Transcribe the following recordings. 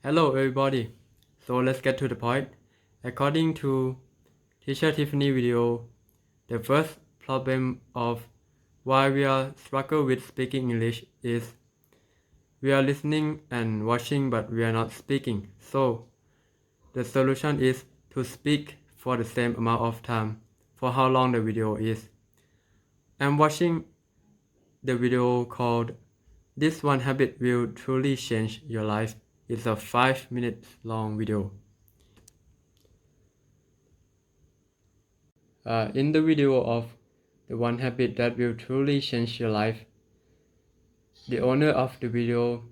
Hello everybody. So let's get to the point. According to teacher Tiffani video, the first problem of why we are struggle with speaking English is we are listening and watching but we are not speaking. So the solution is to speak for the same amount of time for how long the video is. I'm watching the video called This One Habit Will Truly Change Your Life. It's a 5 minutes long video. In the video of the one habit that will truly change your life, the owner of the video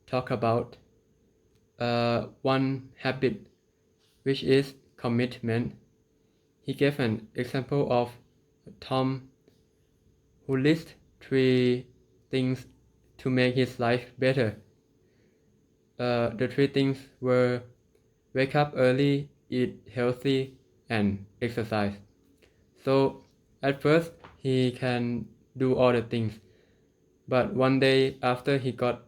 talk about one habit which is commitment. He gave an example of Tom who lists 3 things to make his life better. The 3 things were wake up early, eat healthy, and exercise. So at first he can do all the things, but one day after he got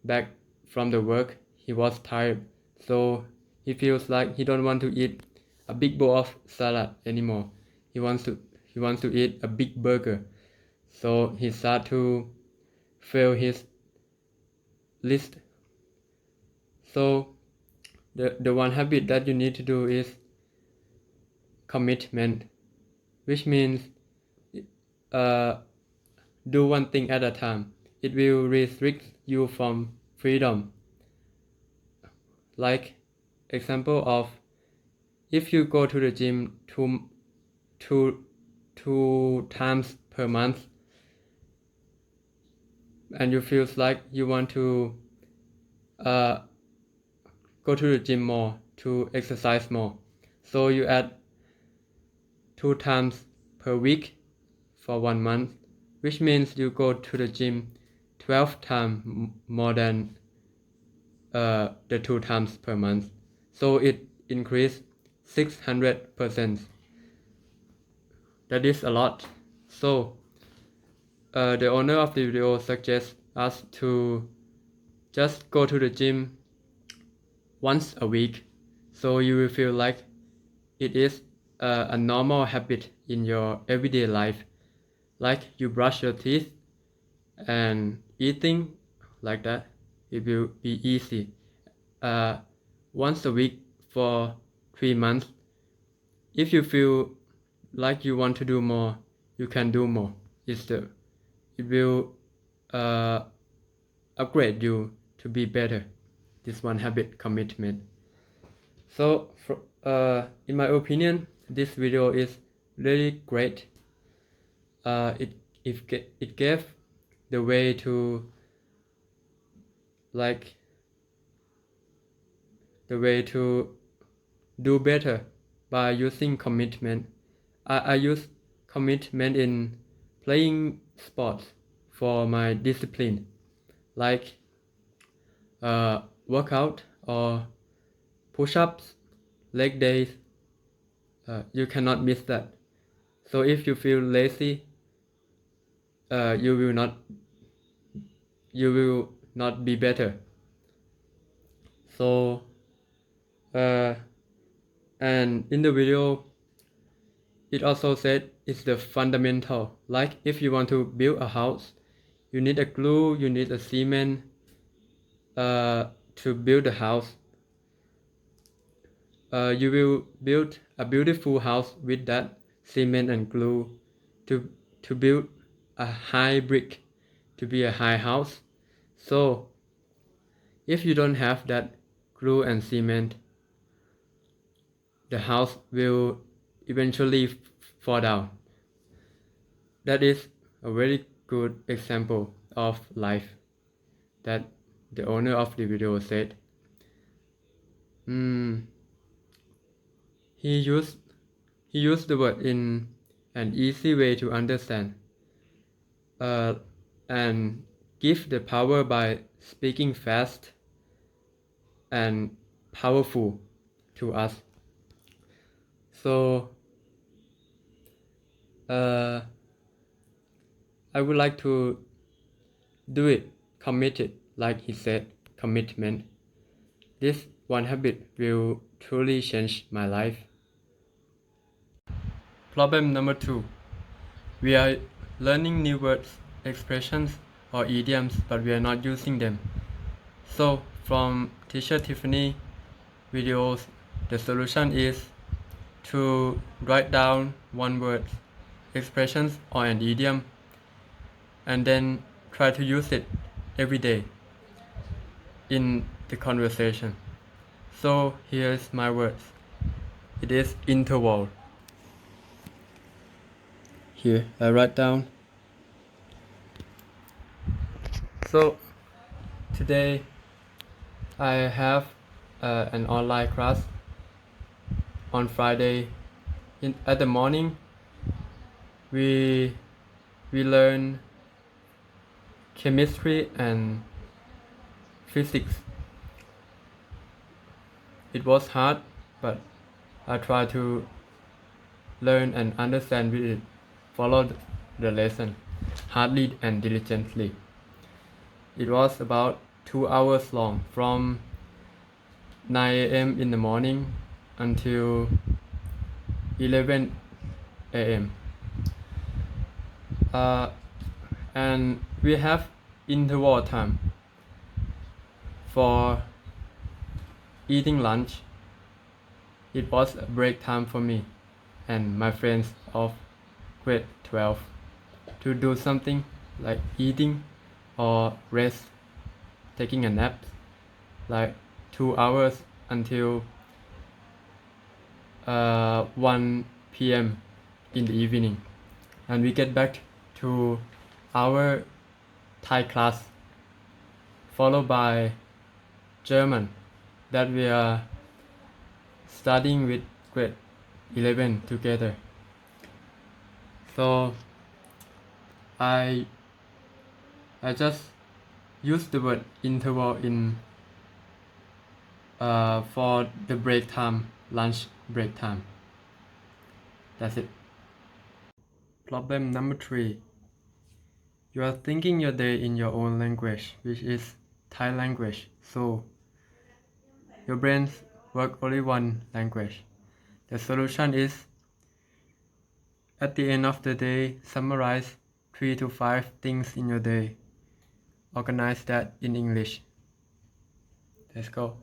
back from the work, he was tired, so he feels like he don't want to eat a big bowl of salad anymore. He wants to eat a big burger. So he start to fail his list. So the one habit that you need to do is commitment, which means do one thing at a time. It will restrict you from freedom. Like example of if you go to the gym two times per month and you feel like you want to go to the gym more, to exercise more, so you add 2 times per week for 1 month, which means you go to the gym 12 times more than the 2 times per month. So it increased 600%. That is a lot. So the owner of the video suggests us to just go to the gym once a week, so you will feel like it is a normal habit in your everyday life, like you brush your teeth and eating like that. It will be easy. Once a week for 3 months. If you feel like you want to do more, you can do more. It will upgrade you to be better. This one habit, commitment. So in my opinion, this video is really great. It gave the way to do better by using commitment. I use commitment in playing sports for my discipline, like workout or push-ups, leg days. You cannot miss that. So if you feel lazy, you will not be better. So and in the video it also said it's the fundamental, like if you want to build a house, you need a glue, you need a cement to build the house. You will build a beautiful house with that cement and glue to build a high brick to be a high house. So if you don't have that glue and cement, the house will eventually fall down. That is a very good example of life that the owner of the video said. He used the word in an easy way to understand, and give the power by speaking fast and powerful to us. So I would like to do it committed, like he said, commitment. This one habit will truly change my life. Problem number 2. We are learning new words, expressions, or idioms, but we are not using them. So, from teacher Tiffani videos, the solution is to write down one word, expressions, or an idiom, and then try to use it every day in the conversation. So, here's my words. It is interval. Here, I write down. So, today I have an online class on Friday. At the morning, we learn chemistry and physics. It was hard, but I tried to learn and understand with it. Followed the lesson hardly and diligently. It was about 2 hours long, from 9 a.m. in the morning until 11 a.m. And we have interval time for eating lunch. It was a break time for me and my friends of grade 12 to do something like eating or rest, taking a nap, like 2 hours until 1 p.m. in the evening, and we get back to our Thai class, followed by German that we are studying with grade 11 together. So I just use the word interval in for the break time, lunch break time. That's it. Problem number 3. You are thinking your day in your own language, which is Thai language. So your brains work only one language. The solution is, at the end of the day, summarize 3 to 5 things in your day. Organize that in English. Let's go.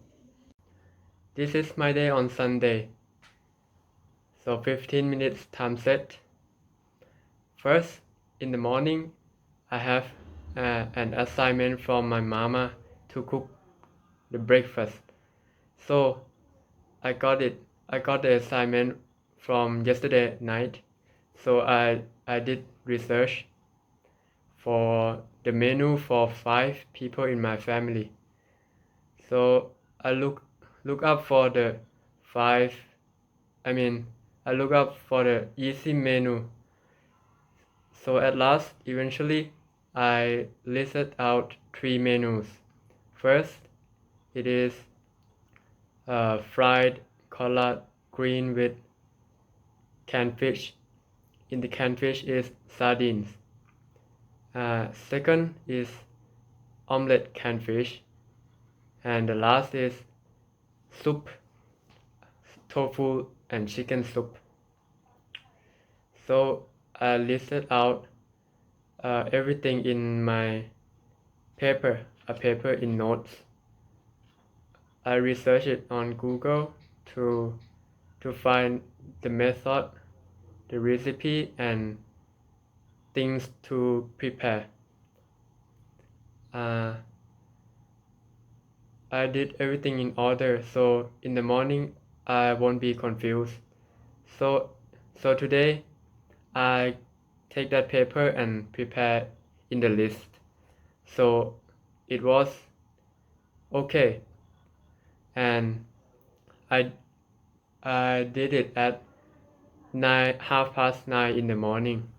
This is my day on Sunday. So 15 minutes time set. First, in the morning, I have an assignment from my mama to cook the breakfast. So I got the assignment from yesterday night. So I did research for the menu for 5 people in my family. So I look up for the 5. I look up for the easy menu. So at last, eventually, I listed out 3 menus. First, it is fried collard green with canned fish. In the canned fish is sardines. Second is omelette canned fish. And the last is soup, tofu and chicken soup. So I listed out everything in my paper, a paper in notes. I researched it on Google to find the method, the recipe, and things to prepare. I did everything in order, so in the morning I won't be confused. So today I take that paper and prepare in the list. So it was okay, and I did it at 9:30 in the morning.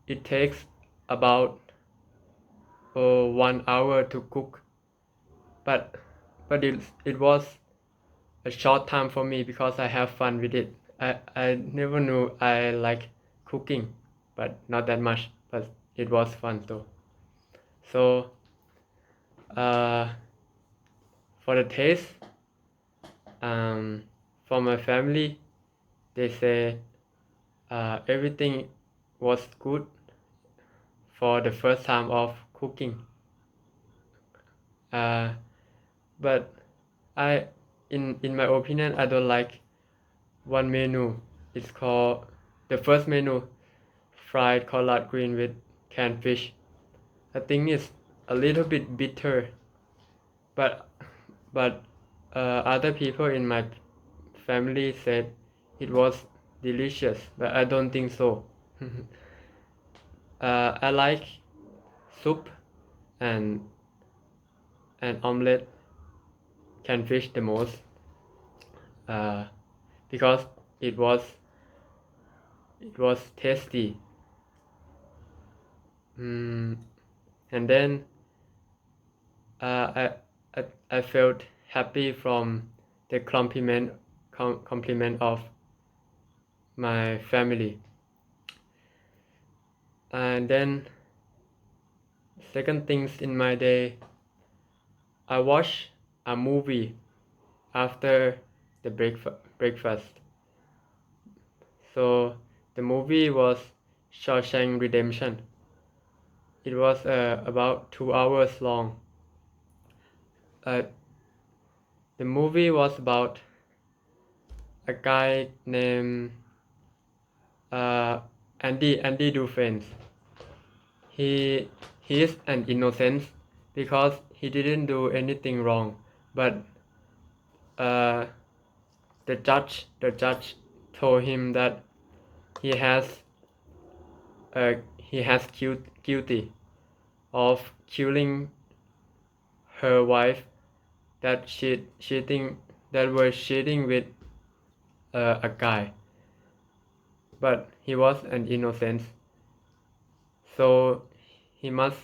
It takes about 1 hour to cook, but it was a short time for me because I have fun with it. I never knew I like cooking, but not that much, but it was fun though. So Uh, for the taste, for my family, they say everything was good for the first time of cooking. But in my opinion, I don't like one menu. It's called the first menu, fried collard green with canned fish. I think it's a little bit bitter, but other people in my family said it was delicious, but I don't think so. I like soup and omelette canned fish the most, uh, because it was tasty. And then I felt happy from the compliment of my family. And then second things in my day, I watch a movie after the breakfast. So the movie was Shawshank Redemption. It was about 2 hours long. The movie was about a guy named Andy Dufresne. He is an innocent because he didn't do anything wrong, but uh, the judge told him that he has guilty of killing her wife that was cheating with a guy, but he was an innocent, so he must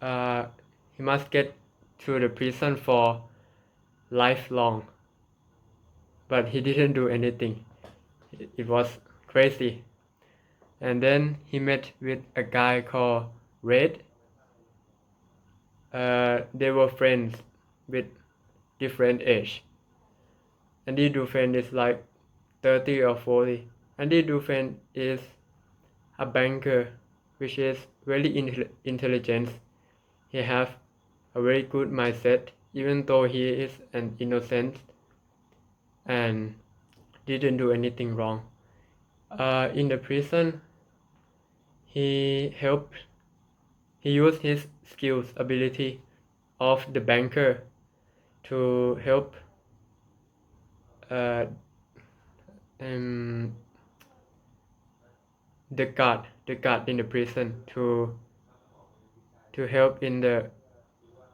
uh, get to the prison for lifelong, but he didn't do anything. It was crazy. And then he met with a guy called Red. They were friends with different age. Andy Dufresne is like 30 or 40. Andy Dufresne is a banker, which is very intelligent. He have a very good mindset, even though he is an innocent and didn't do anything wrong. In the prison, he used his skills, ability of the banker to help the guard in the prison to help in the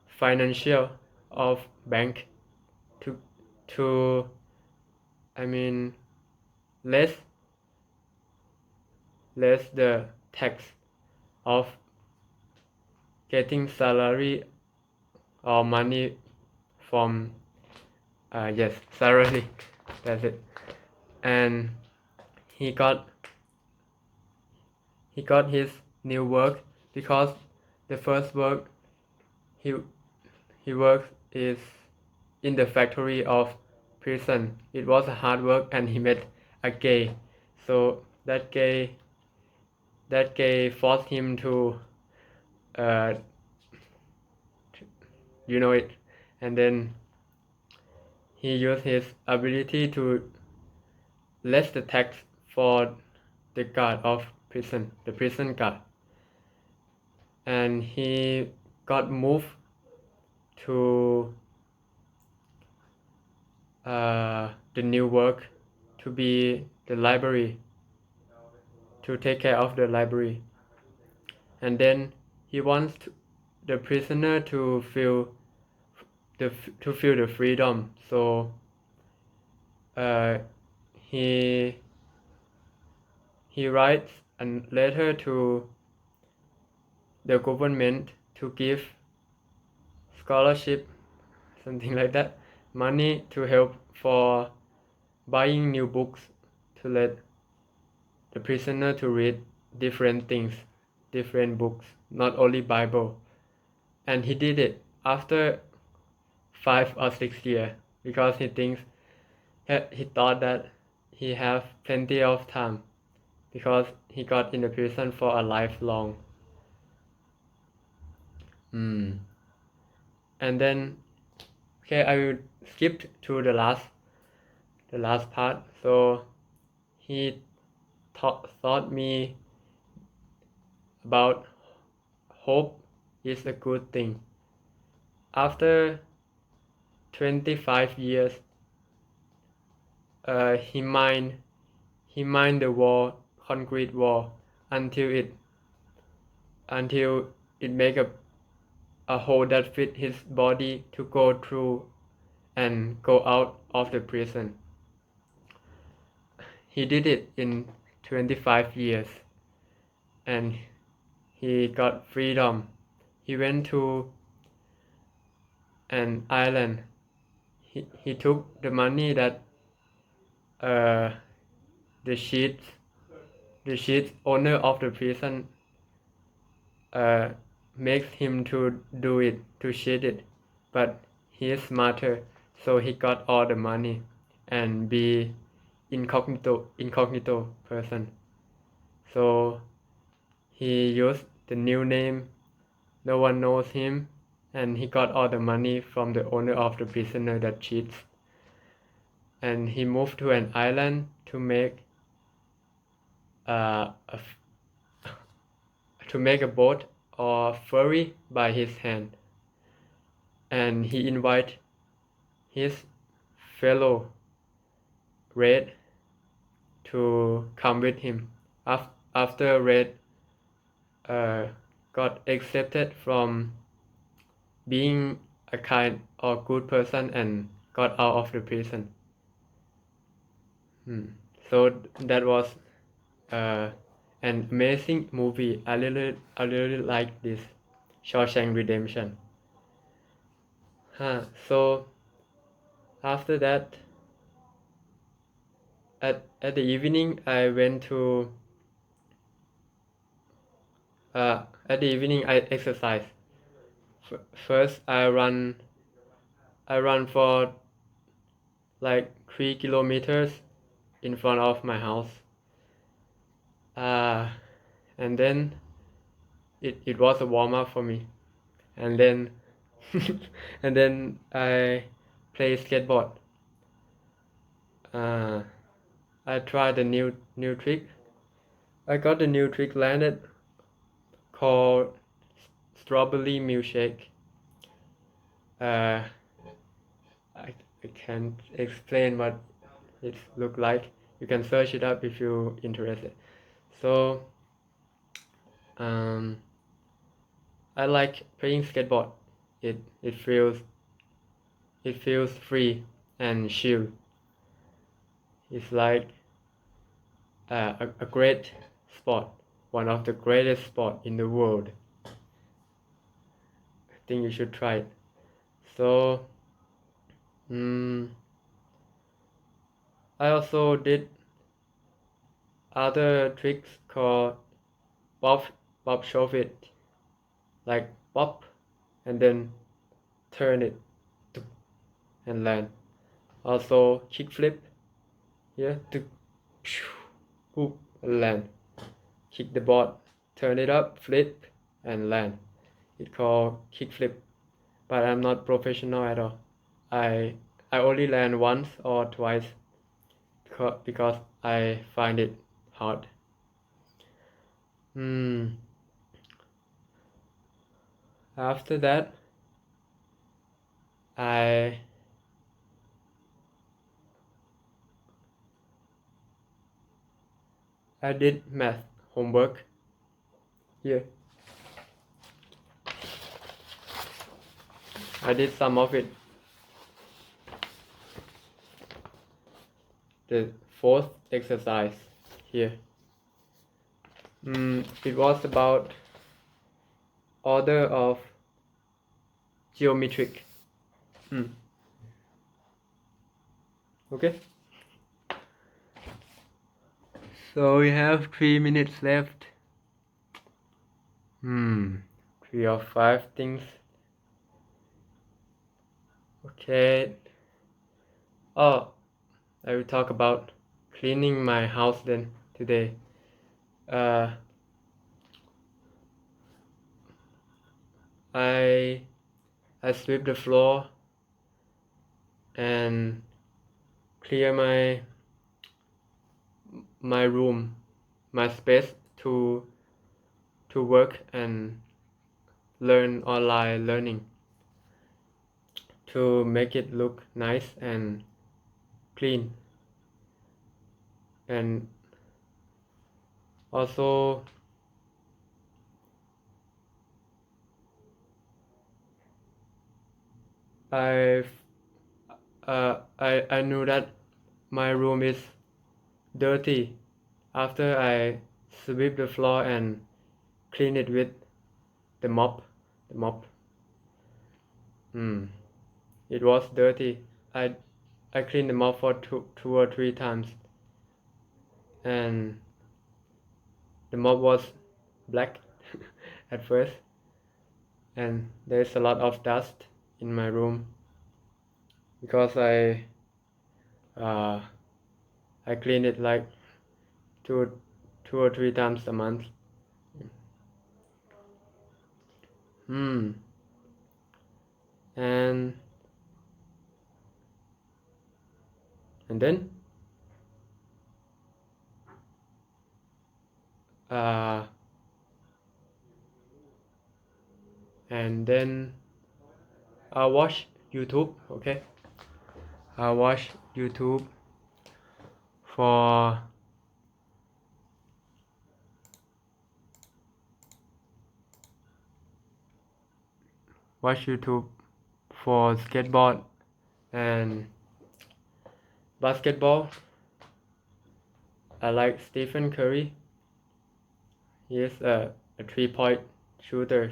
financial of bank to to I mean less the tax of getting salary or money from yes, salary, that's it. And he got his new work because the first work he works is in the factory of prison. It was a hard work, and he met a gay, so that gay forced him to uh, you know it, and then he used his ability to less the tax for the guard of prison, the prison guard, and he got moved to the new work to be the library, to take care of the library. And then he wants the prisoner to feel the freedom, so he writes a letter to the government to give scholarship, something like that, money to help for buying new books, to let the prisoner to read different things, different books, not only Bible. and he did it after 5 or 6 years because he thought that he have plenty of time because he got in the prison for a lifelong. And then okay, I will skip to the last part. So he taught me about hope is a good thing. After 25 years, he mined the wall, concrete wall, until it make a hole that fit his body to go through and go out of the prison. He did it in 25 years and he got freedom. He went to an island. He took the money that the chief owner of the prison makes him to do it, to cheat it, but he is smarter, so he got all the money and be incognito person. So he used the new name, no one knows him, and he got all the money from the owner of the prisoner that cheats. And he moved to an island to make a boat or ferry by his hand, and he invited his fellow Red to come with him. After Red got accepted from being a kind or good person and got out of the prison. So that was an amazing movie. I really like this Shawshank Redemption. So after that, at the evening, I went to at the evening I exercise. First, I run for like 3 kilometers in front of my house. And then it was a warm up for me. And then and then I play skateboard. I tried the new trick. I got the new trick landed called strawberry milkshake. I can't explain what it look like. You can search it up if you're interested. So I like playing skateboard. It feels free and chill. It's like a great sport, one of the greatest sport in the world. I think you should try it. So I also did other tricks called Bob shove it, like pop and then turn it and land. Also kickflip, yeah, to land. Kick the board, turn it up, flip and land. It's called kickflip, but I'm not professional at all. I only land once or twice because I find it hard. After that, I did math homework here. I did some of it. The fourth exercise here. It was about order of geometric. Okay. So we have 3 minutes left. 3 or 5 things Okay. Oh, I will talk about cleaning my house then today. Uh, I sweep the floor and clear my room, my space to work and learn online learning, to make it look nice and clean. And also I I knew that my room is dirty after I sweep the floor and clean it with the mop. The mop. It was dirty. I cleaned the mop for two or three times, and the mop was black at first, and there's a lot of dust in my room because uh, I clean it like two or three times a month. Hmm. And then uh, and then I watch YouTube. Okay, I watch YouTube for skateboard and basketball. I like Stephen Curry. He is a 3-point shooter.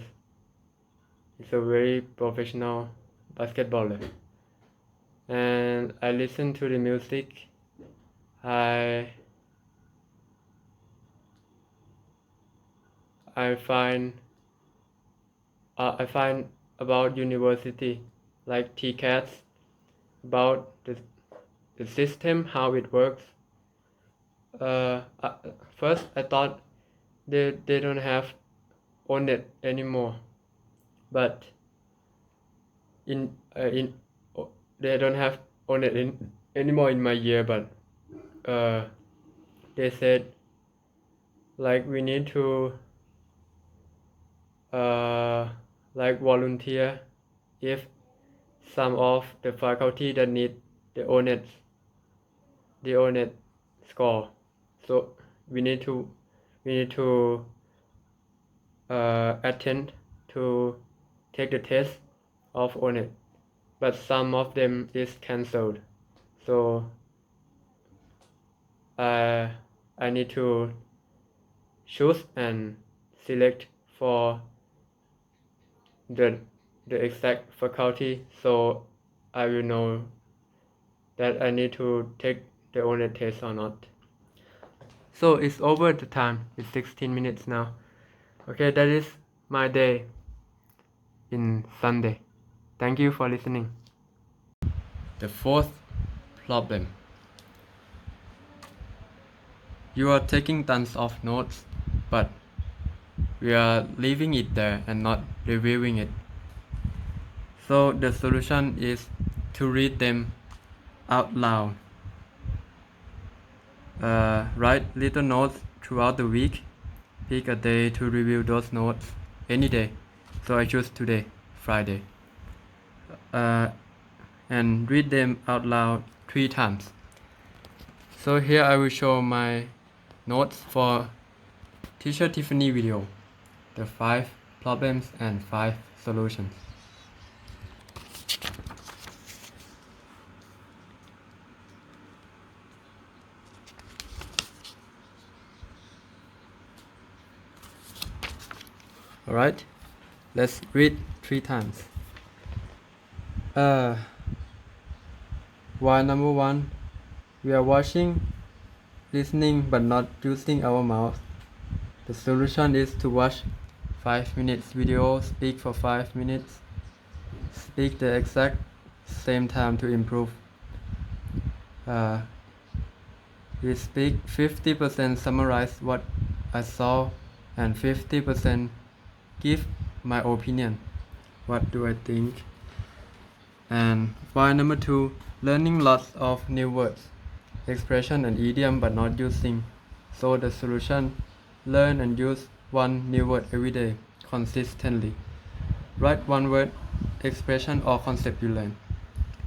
He's a very professional basketballer. And I listen to the music. I I find I find about university, like TCATs, about the system, how it works. First I thought they don't have on it anymore, but in they don't have on it anymore in my year, but they said like we need to like volunteer if some of the faculty that need the own it score, so we need to attend to take the test of on it, but some of them is cancelled, so I need to choose and select for the exact faculty, so I will know that I need to take the ONET test or not. So it's over the time. It's 16 minutes now. Okay, that is my day in Sunday. Thank you for listening. The fourth problem. You are taking tons of notes, but we are leaving it there and not reviewing it. So the solution is to read them out loud. Write little notes throughout the week. Pick a day to review those notes, any day. So I choose today, Friday. And read them out loud 3 times. So here I will show my notes for Teacher Tiffani video, the 5 problems and 5 solutions. Alright, let's read 3 times. Why number 1, we are watching, listening but not using our mouth. The solution is to watch 5 minutes video, speak for 5 minutes, speak the exact same time to improve. We speak 50% summarize what I saw and 50% give my opinion. What do I think? And point number 2, learning lots of new words, expression and idiom but not using. So the solution, learn and use one new word every day consistently. Write one word, expression or concept you learn.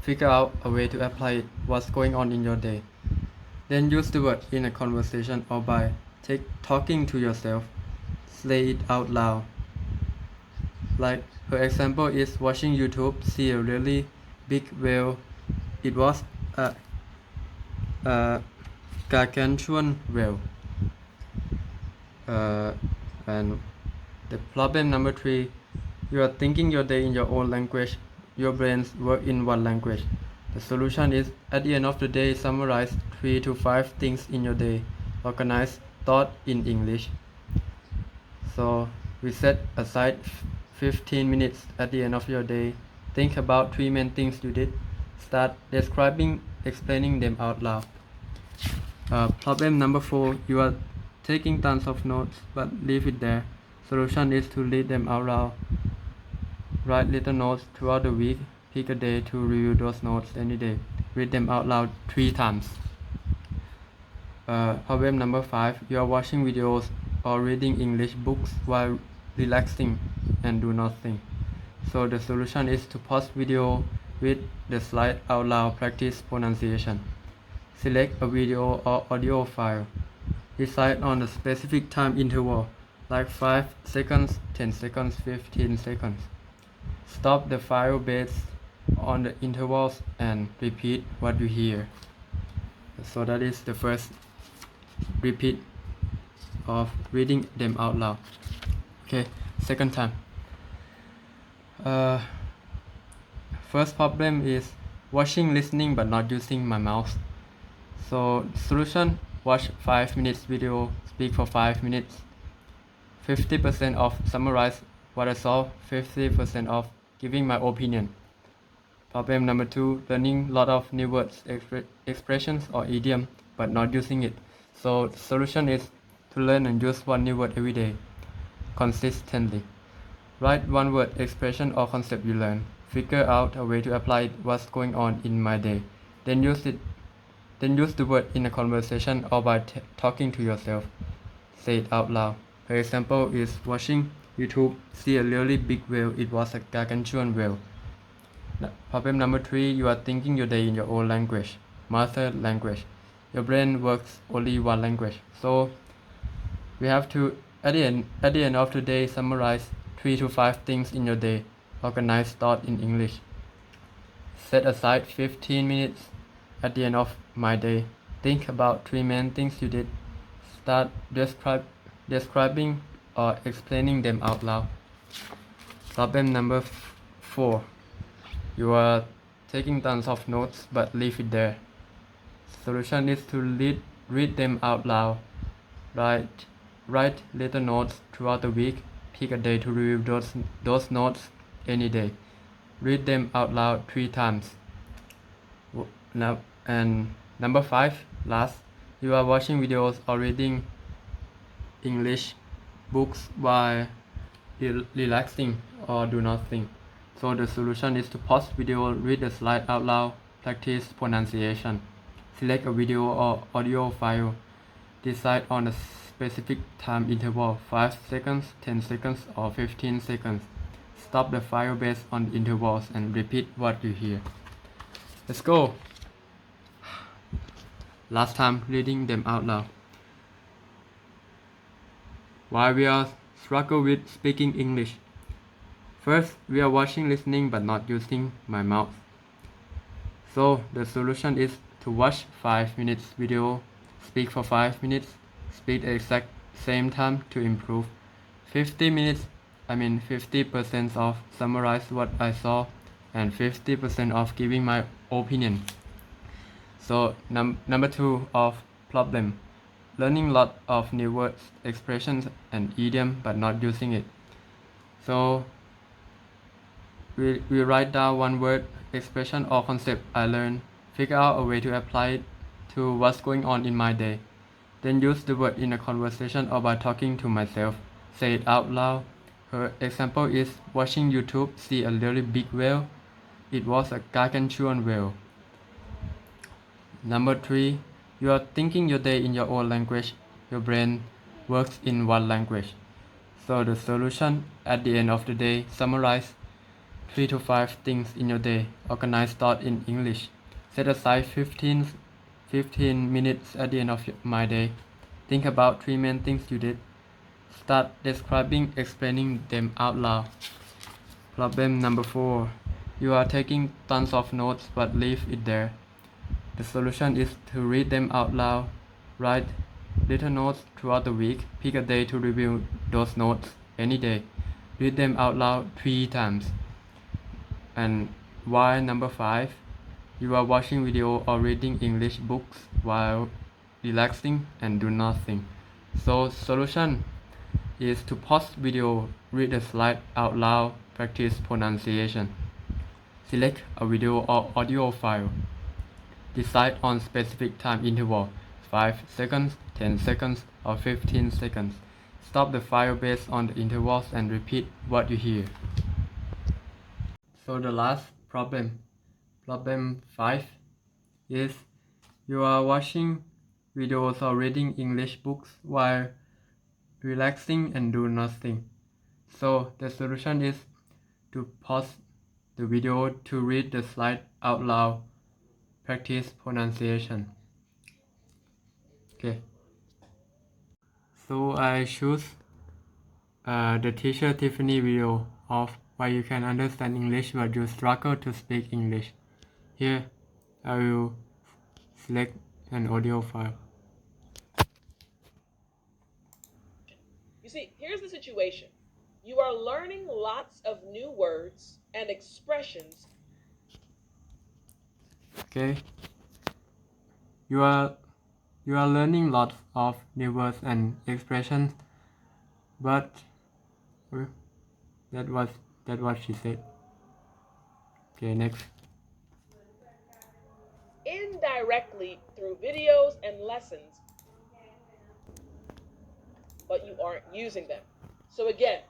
Figure out a way to apply it, what's going on in your day. Then use the word in a conversation or by talking to yourself. Say it out loud. Like her example is watching YouTube, see a really big whale. It was a gargantuan whale. And the problem number 3, you are thinking your day in your own language. Your brains work in one language. The solution is, at the end of the day, summarize 3 to 5 things in your day. Organize thought in English. So we set aside 15 minutes at the end of your day. Think about 3 main things you did. Start explaining them out loud. Problem number 4, you are taking tons of notes but leave it there. Solution is to read them out loud. Write little notes throughout the week. Pick a day to review those notes any day. Read them out loud 3 times. Problem number 5, you are watching videos or reading English books while relaxing and do nothing. So the solution is to pause video, read the slide out loud, practice pronunciation. Select a video or audio file. Decide on a specific time interval, like 5 seconds, 10 seconds, 15 seconds. Stop the file based on the intervals and repeat what you hear. So that is the first repeat of reading them out loud. Okay, second time. First problem is watching, listening but not using my mouth. So solution, watch 5 minutes video, speak for 5 minutes. 50% of summarize what I saw, 50% of giving my opinion. Problem number 2, learning lot of new words, expressions or idiom but not using it. So the solution is to learn and use one new word every day consistently. Write one word, expression or concept you learn. Figure out a way to apply it, what's going on in my day. Then use the word in a conversation or by talking to yourself. Say it out loud. For example is watching YouTube, see a really big whale. It was a gargantuan whale. Problem number 3, you are thinking your day in your own language, mother language. Your brain works only one language. So we have to, at the end of the day, summarize 3 to 5 things in your day. Organize thought in English. Set aside 15 minutes at the end of my day. Think about 3 main things you did. Start describing or explaining them out loud. Problem number 4, you are taking tons of notes but leave it there. Solution is to read them out loud. Write little notes throughout the week. Pick a day to review those notes any day. Read them out loud 3 times. Now, and number 5, last, you are watching videos or reading English books while relaxing or do nothing. So the solution is to pause video, read the slide out loud, practice pronunciation. Select a video or audio file. Decide on a specific time interval, 5 seconds, 10 seconds or 15 seconds. Stop the file based on intervals and repeat what you hear. Let's go. Last time, reading them out loud. Why we are struggle with speaking English. First, we are watching, listening but not using my mouth. So the solution is to watch 5 minutes video, speak for 5 minutes, speak the exact same time to improve. 50% of summarize what I saw and 50% of giving my opinion. So number 2 of problem, learning lot of new words, expressions and idiom but not using it. So we write down one word, expression or concept I learned, figure out a way to apply it to what's going on in my day. Then use the word in a conversation or by talking to myself. Say it out loud. Her example is watching YouTube see a really big whale. It was a gargantuan whale. Number 3. You are thinking your day in your own language. Your brain works in one language. So the solution at the end of the day, summarize 3 to 5 things in your day. Organize thought in English. Set aside 15 minutes at the end of my day. Think about 3 main things you did. Start describing, explaining them out loud. Problem number 4. You are taking tons of notes but leave it there. The solution is to read them out loud. Write little notes throughout the week. Pick a day to review those notes any day. Read them out loud 3 times. And why number 5? You are watching video or reading English books while relaxing and do nothing. So solution is to pause video, read the slide out loud, practice pronunciation. Select a video or audio file. Decide on specific time interval, 5 seconds, 10 seconds, or 15 seconds. Stop the file based on the intervals and repeat what you hear. So the last problem 5, is you are watching videos or reading English books while relaxing and do nothing. So the solution is to pause the video to read the slide out loud. Practice pronunciation. Okay. So I choose the teacher Tiffani video of why you can understand English but you struggle to speak English. Here I will select an audio file. You see, here's the situation. You are learning lots of new words and expressions. Okay. You are learning lots of new words and expressions, but that was what she said. Okay, next. Indirectly through videos and lessons, but you aren't using them. So again,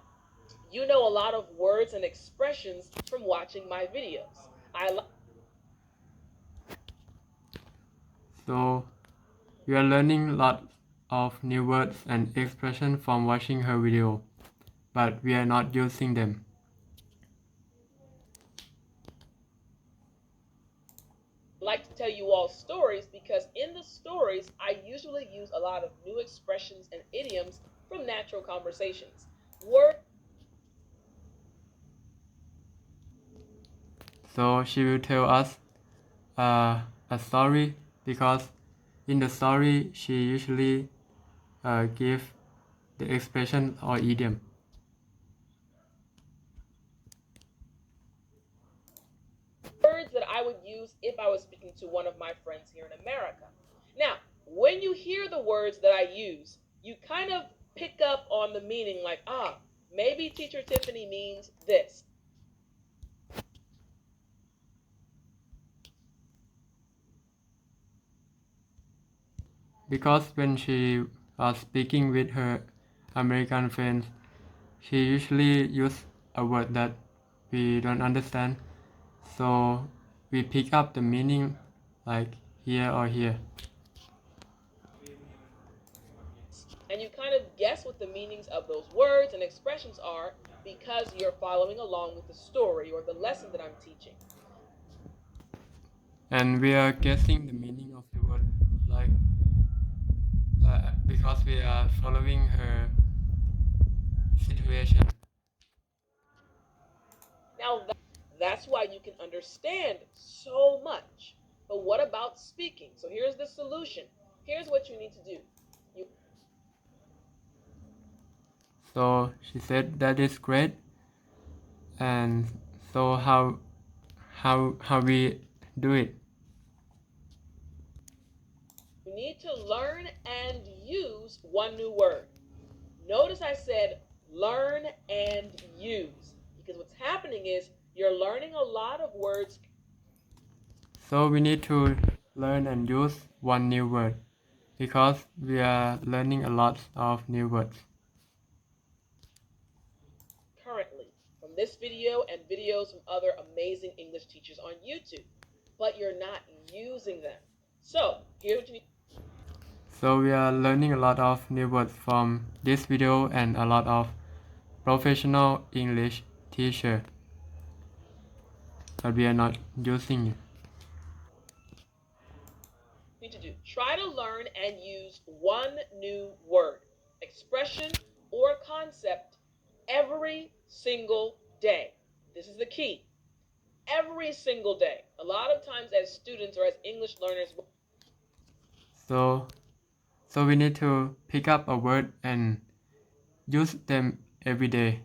you know a lot of words and expressions from watching my videos. So you are learning lots of new words and expressions from watching her video, but we are not using them. Like to tell you all stories because in the stories I usually use a lot of new expressions and idioms from natural conversations. So she will tell us a story because in the story she usually give the expression or idiom. Words that I would use if I was speaking to one of my friends here in America. Now, when you hear the words that I use, you kind of pick up on the meaning like, maybe Teacher Tiffani means this. Because when she was speaking with her American friends, she usually use a word that we don't understand, so we pick up the meaning like here or here. And you kind of guess what the meanings of those words and expressions are because you're following along with the story or the lesson that I'm teaching. And we are guessing the meaning of the word like because we are following her situation. Now, that's why you can understand so much. But what about speaking? So here's the solution. Here's what you need to do. So she said that is great. And so how we do it? You need to learn and use one new word. Notice I said learn and use because what's happening is you're learning a lot of words So we need to learn and use one new word because we are learning a lot of new words. Currently from this video and videos from other amazing English teachers on YouTube, but you're not using them. So here's what you need. So we are learning a lot of new words from this video and a lot of professional English teacher, but we are not using it. To do. Try to learn and use one new word, expression, or concept every single day. This is the key. Every single day. A lot of times as students or as English learners, So we need to pick up a word and use them every day.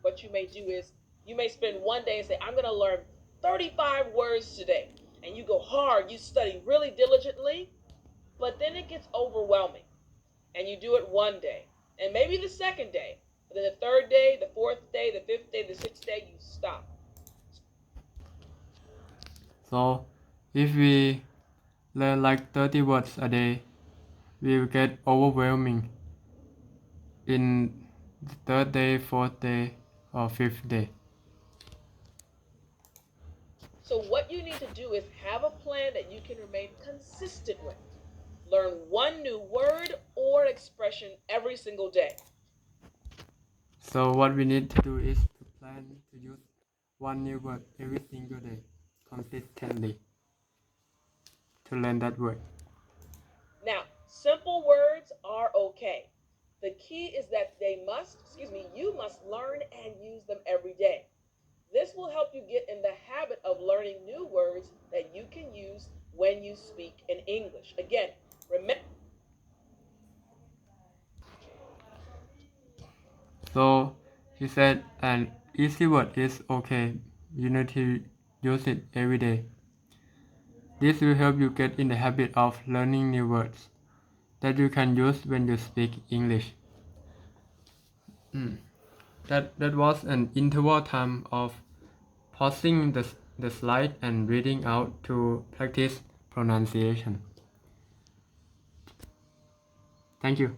what you may do is you may spend one day and say, I'm going to learn 35 words today. And you go hard, you study really diligently, but then it gets overwhelming. And you do it one day, and maybe the second day, but then the third day, the fourth day, the fifth day, the sixth day, you stop. So if we learn like 30 words a day, we will get overwhelming in the third day, fourth day, or fifth day. So what you need to do is have a plan that you can remain consistent with. Learn one new word or expression every single day. So what we need to do is to plan to use one new word every single day consistently to learn that word. Now, simple words are okay. The key is that you must learn and use them every day. This will help you get in the habit of learning new words that you can use when you speak in English. Again, remember. So he said an easy word is okay. You need to use it every day. This will help you get in the habit of learning new words that you can use when you speak English. That was an interval time of pausing the slide and reading out to practice pronunciation. Thank you.